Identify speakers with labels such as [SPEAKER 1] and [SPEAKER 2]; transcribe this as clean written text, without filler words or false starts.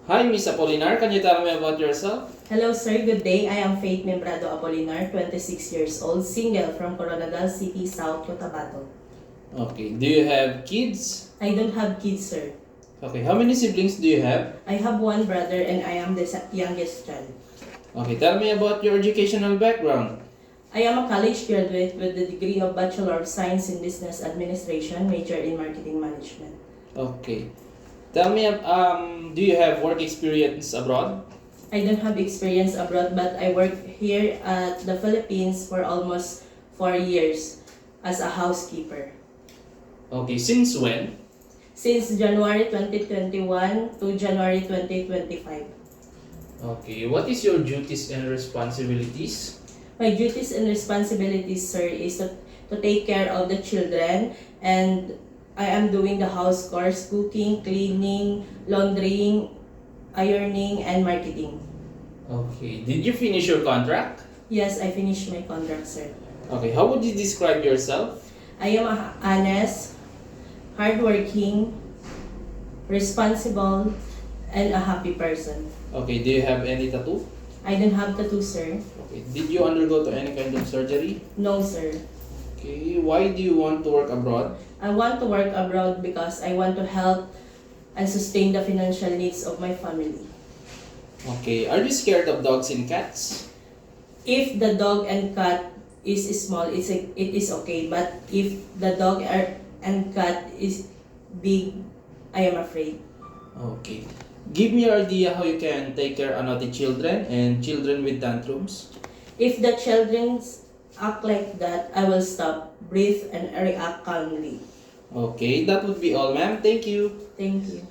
[SPEAKER 1] Hi, Miss Apolinar. Can you tell me about yourself?
[SPEAKER 2] Hello sir, good day. I am Faith Membrado Apolinar, 26 years old, single from Coronadal City, South Cotabato.
[SPEAKER 1] Okay. Do you have kids?
[SPEAKER 2] I don't have kids sir.
[SPEAKER 1] Okay. How many siblings do you have?
[SPEAKER 2] I have one brother and I am the youngest child.
[SPEAKER 1] Okay. Tell me about your educational background.
[SPEAKER 2] I am a college graduate with the degree of Bachelor of Science in Business Administration, major in Marketing Management.
[SPEAKER 1] Okay. Tell me, do you have work experience abroad?
[SPEAKER 2] I don't have experience abroad but I work here at the Philippines for almost 4 years as a housekeeper.
[SPEAKER 1] Okay. Since when?
[SPEAKER 2] Since January 2021 to January 2025.
[SPEAKER 1] Okay. What is your duties and responsibilities?
[SPEAKER 2] My duties and responsibilities, sir, is to take care of the children, and I am doing the house chores, cooking, cleaning, laundrying, ironing, and marketing.
[SPEAKER 1] Okay. Did you finish your contract?
[SPEAKER 2] Yes, I finished my contract, sir.
[SPEAKER 1] Okay. How would you describe yourself?
[SPEAKER 2] I am a honest, hardworking, responsible, and a happy person.
[SPEAKER 1] Okay. Do you have any tattoo?
[SPEAKER 2] I don't have tattoo, sir.
[SPEAKER 1] Okay. Did you undergo to any kind of surgery?
[SPEAKER 2] No, sir.
[SPEAKER 1] Okay. Why do you want to work abroad?
[SPEAKER 2] I want to work abroad because I want to help and sustain the financial needs of my family.
[SPEAKER 1] Okay. Are you scared of dogs and cats?
[SPEAKER 2] If the dog and cat is small, it is okay. But if the dog and cat is big, I am afraid.
[SPEAKER 1] Okay. Give me your idea how you can take care of naughty children and children with tantrums.
[SPEAKER 2] If the children act like that, I will stop, breathe, and react calmly.
[SPEAKER 1] Okay, that would be all, ma'am. Thank you.
[SPEAKER 2] Thank you.